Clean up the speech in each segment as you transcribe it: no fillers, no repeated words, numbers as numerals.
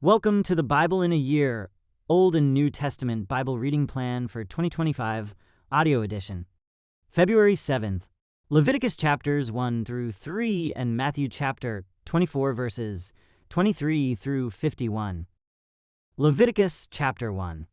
Welcome to the Bible in a Year, Old and New Testament Bible Reading Plan for 2025, Audio Edition. February 7th, Leviticus chapters 1 through 3 and Matthew chapter 24 verses 23 through 51. Leviticus chapter 1.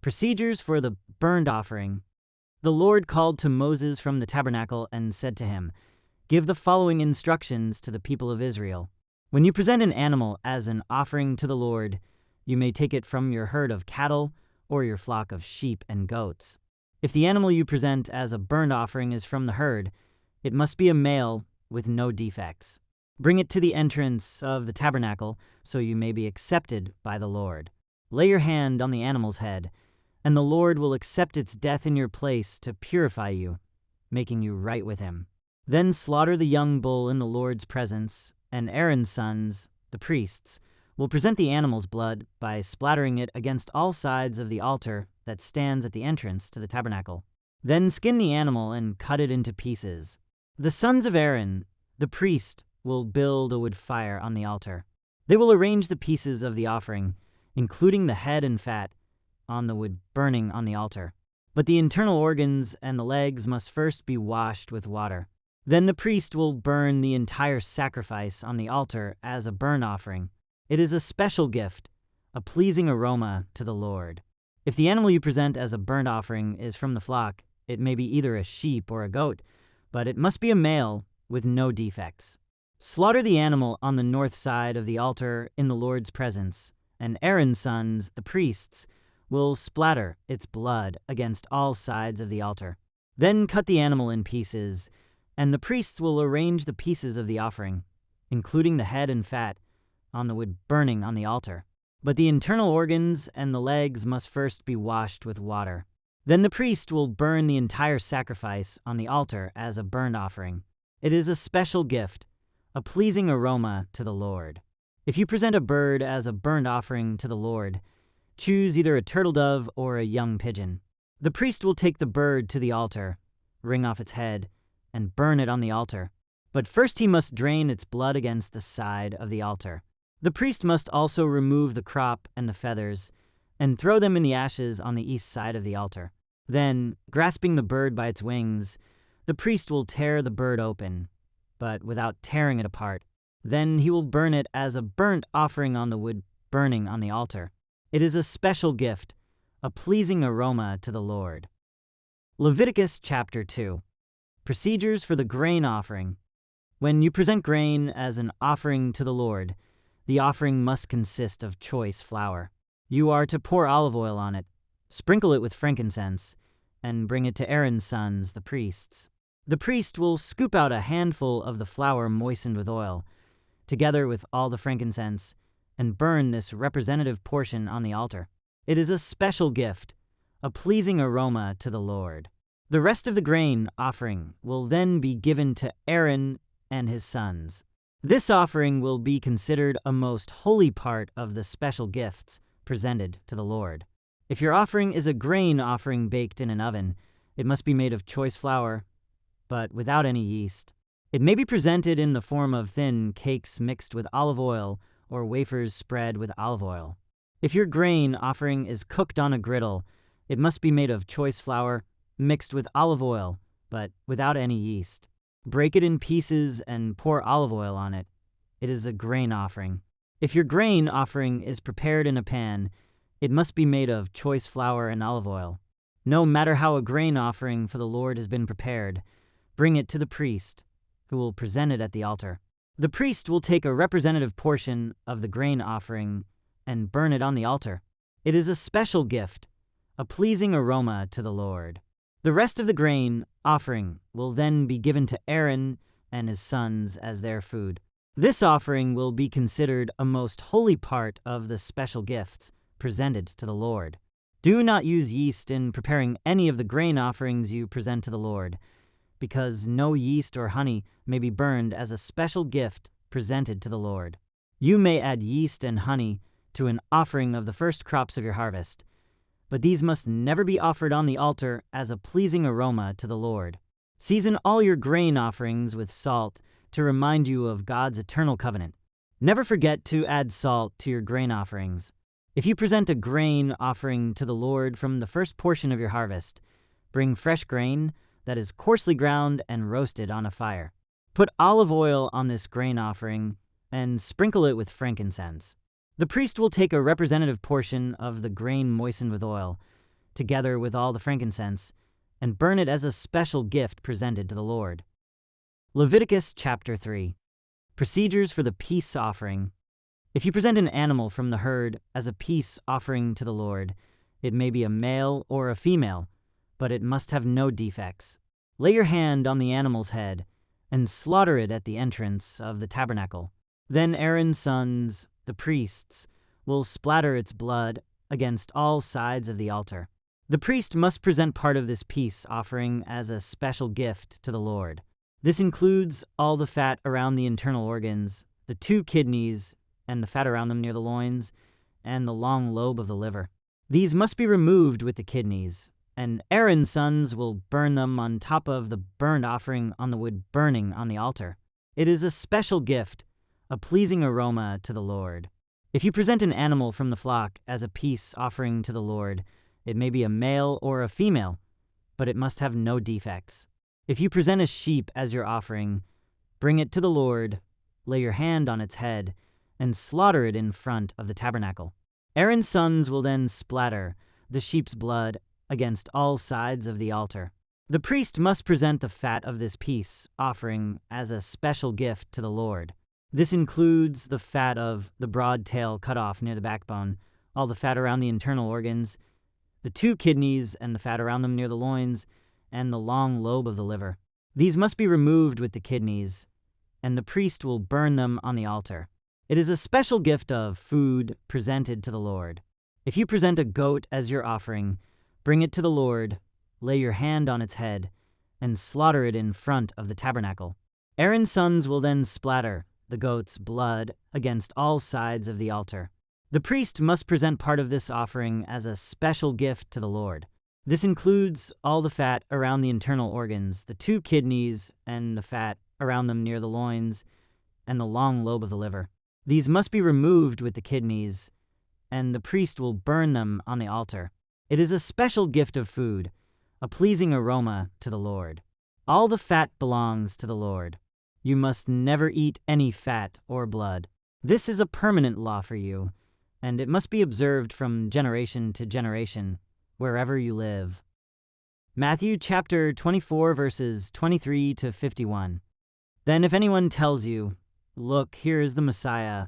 Procedures for the burnt offering. The Lord called to Moses from the tabernacle and said to him, "Give the following instructions to the people of Israel. When you present an animal as an offering to the Lord, you may take it from your herd of cattle or your flock of sheep and goats. If the animal you present as a burnt offering is from the herd, it must be a male with no defects. Bring it to the entrance of the tabernacle so you may be accepted by the Lord. Lay your hand on the animal's head, and the Lord will accept its death in your place to purify you, making you right with him. Then slaughter the young bull in the Lord's presence, and Aaron's sons, the priests, will present the animal's blood by splattering it against all sides of the altar that stands at the entrance to the tabernacle. Then skin the animal and cut it into pieces. The sons of Aaron, the priest, will build a wood fire on the altar. They will arrange the pieces of the offering, including the head and fat, on the wood burning on the altar. But the internal organs and the legs must first be washed with water. Then the priest will burn the entire sacrifice on the altar as a burnt offering. It is a special gift, a pleasing aroma to the Lord. If the animal you present as a burnt offering is from the flock, it may be either a sheep or a goat, but it must be a male with no defects. Slaughter the animal on the north side of the altar in the Lord's presence, and Aaron's sons, the priests, will splatter its blood against all sides of the altar. Then cut the animal in pieces, and the priests will arrange the pieces of the offering, including the head and fat, on the wood burning on the altar. But the internal organs and the legs must first be washed with water. Then the priest will burn the entire sacrifice on the altar as a burnt offering. It is a special gift, a pleasing aroma to the Lord. If you present a bird as a burnt offering to the Lord, choose either a turtle dove or a young pigeon. The priest will take the bird to the altar, wring off its head, and burn it on the altar. But first he must drain its blood against the side of the altar. The priest must also remove the crop and the feathers, and throw them in the ashes on the east side of the altar. Then, grasping the bird by its wings, the priest will tear the bird open, but without tearing it apart. Then he will burn it as a burnt offering on the wood burning on the altar. It is a special gift, a pleasing aroma to the Lord. Leviticus chapter 2. Procedures for the grain offering. When you present grain as an offering to the Lord, the offering must consist of choice flour. You are to pour olive oil on it, sprinkle it with frankincense, and bring it to Aaron's sons, the priests. The priest will scoop out a handful of the flour moistened with oil, together with all the frankincense, and burn this representative portion on the altar. It is a special gift, a pleasing aroma to the Lord. The rest of the grain offering will then be given to Aaron and his sons. This offering will be considered a most holy part of the special gifts presented to the Lord. If your offering is a grain offering baked in an oven, it must be made of choice flour, but without any yeast. It may be presented in the form of thin cakes mixed with olive oil or wafers spread with olive oil. If your grain offering is cooked on a griddle, it must be made of choice flour mixed with olive oil, but without any yeast. Break it in pieces and pour olive oil on it. It is a grain offering. If your grain offering is prepared in a pan, it must be made of choice flour and olive oil. No matter how a grain offering for the Lord has been prepared, bring it to the priest, who will present it at the altar. The priest will take a representative portion of the grain offering and burn it on the altar. It is a special gift, a pleasing aroma to the Lord. The rest of the grain offering will then be given to Aaron and his sons as their food. This offering will be considered a most holy part of the special gifts presented to the Lord. Do not use yeast in preparing any of the grain offerings you present to the Lord, because no yeast or honey may be burned as a special gift presented to the Lord. You may add yeast and honey to an offering of the first crops of your harvest, but these must never be offered on the altar as a pleasing aroma to the Lord. Season all your grain offerings with salt to remind you of God's eternal covenant. Never forget to add salt to your grain offerings. If you present a grain offering to the Lord from the first portion of your harvest, bring fresh grain that is coarsely ground and roasted on a fire. Put olive oil on this grain offering and sprinkle it with frankincense. The priest will take a representative portion of the grain moistened with oil, together with all the frankincense, and burn it as a special gift presented to the Lord. Leviticus chapter 3. Procedures for the peace offering. If you present an animal from the herd as a peace offering to the Lord, it may be a male or a female, but it must have no defects. Lay your hand on the animal's head and slaughter it at the entrance of the tabernacle. Then Aaron's sons, the priests, will splatter its blood against all sides of the altar. The priest must present part of this peace offering as a special gift to the Lord. This includes all the fat around the internal organs, the 2 kidneys, and the fat around them near the loins, and the long lobe of the liver. These must be removed with the kidneys, and Aaron's sons will burn them on top of the burnt offering on the wood burning on the altar. It is a special gift, a pleasing aroma to the Lord. If you present an animal from the flock as a peace offering to the Lord, it may be a male or a female, but it must have no defects. If you present a sheep as your offering, bring it to the Lord, lay your hand on its head, and slaughter it in front of the tabernacle. Aaron's sons will then splatter the sheep's blood against all sides of the altar. The priest must present the fat of this peace offering as a special gift to the Lord. This includes the fat of the broad tail cut off near the backbone, all the fat around the internal organs, the 2 kidneys and the fat around them near the loins, and the long lobe of the liver. These must be removed with the kidneys, and the priest will burn them on the altar. It is a special gift of food presented to the Lord. If you present a goat as your offering, bring it to the Lord, lay your hand on its head, and slaughter it in front of the tabernacle. Aaron's sons will then splatter the goat's blood against all sides of the altar. The priest must present part of this offering as a special gift to the Lord. This includes all the fat around the internal organs, the 2 kidneys, and the fat around them near the loins, and the long lobe of the liver. These must be removed with the kidneys, and the priest will burn them on the altar. It is a special gift of food, a pleasing aroma to the Lord. All the fat belongs to the Lord. You must never eat any fat or blood. This is a permanent law for you, and it must be observed from generation to generation, wherever you live. Matthew chapter 24, verses 23 to 51. Then if anyone tells you, "Look, here is the Messiah,"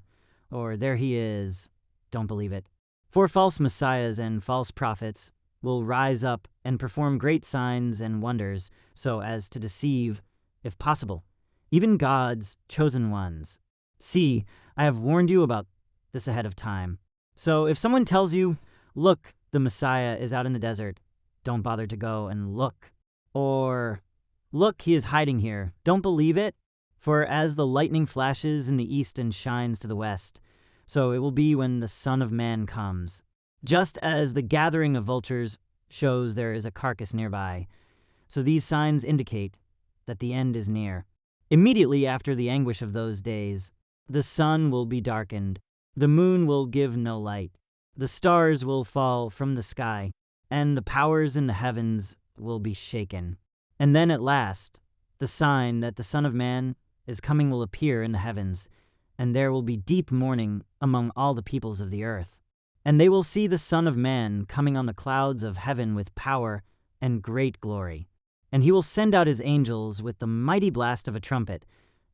or "There he is," don't believe it. For false messiahs and false prophets will rise up and perform great signs and wonders so as to deceive, if possible, even God's chosen ones. See, I have warned you about this ahead of time. So if someone tells you, "Look, the Messiah is out in the desert," don't bother to go and look. Or, "Look, he is hiding here," don't believe it. For as the lightning flashes in the east and shines to the west, so it will be when the Son of Man comes. Just as the gathering of vultures shows there is a carcass nearby, so these signs indicate that the end is near. Immediately after the anguish of those days, the sun will be darkened, the moon will give no light, the stars will fall from the sky, and the powers in the heavens will be shaken. And then at last, the sign that the Son of Man is coming will appear in the heavens, and there will be deep mourning among all the peoples of the earth. And they will see the Son of Man coming on the clouds of heaven with power and great glory. And he will send out his angels with the mighty blast of a trumpet,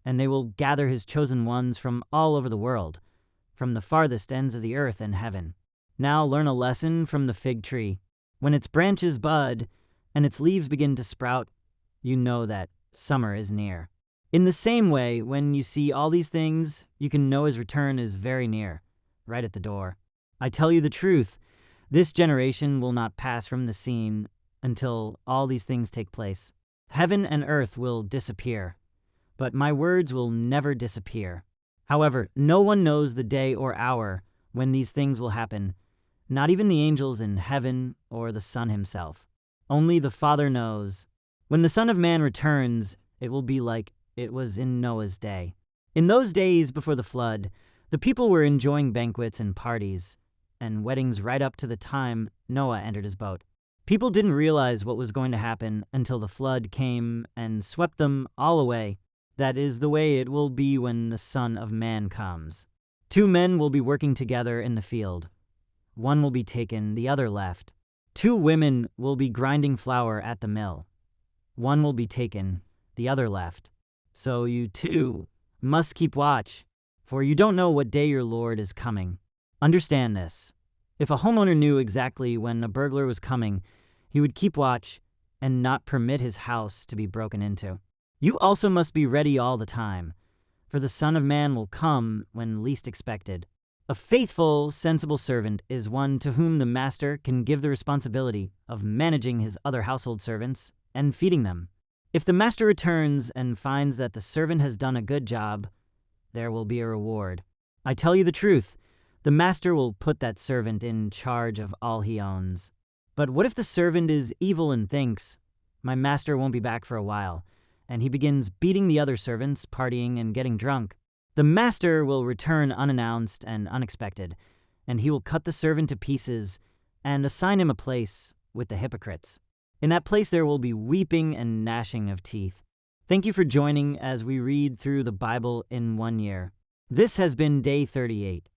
and they will gather his chosen ones from all over the world, from the farthest ends of the earth and heaven. Now learn a lesson from the fig tree. When its branches bud and its leaves begin to sprout, you know that summer is near. In the same way, when you see all these things, you can know his return is very near, right at the door. I tell you the truth, this generation will not pass from the scene until all these things take place. Heaven and earth will disappear, but my words will never disappear. However, no one knows the day or hour when these things will happen, not even the angels in heaven or the Son himself. Only the Father knows. When the Son of Man returns, it will be like it was in Noah's day. In those days before the flood, The people were enjoying banquets and parties and weddings right up to the time Noah entered his boat. People didn't realize what was going to happen until the flood came and swept them all away. That is the way it will be when the Son of Man comes. 2 men will be working together in the field. One will be taken, the other left. 2 women will be grinding flour at the mill. One will be taken, the other left. So you too must keep watch, for you don't know what day your Lord is coming. Understand this. If a homeowner knew exactly when a burglar was coming, he would keep watch and not permit his house to be broken into. You also must be ready all the time, for the Son of Man will come when least expected. A faithful, sensible servant is one to whom the master can give the responsibility of managing his other household servants and feeding them. If the master returns and finds that the servant has done a good job, there will be a reward. I tell you the truth, the master will put that servant in charge of all he owns. But what if the servant is evil and thinks, "My master won't be back for a while," and he begins beating the other servants, partying, and getting drunk? The master will return unannounced and unexpected, and he will cut the servant to pieces and assign him a place with the hypocrites. In that place there will be weeping and gnashing of teeth. Thank you for joining as we read through the Bible in 1 year. This has been Day 38.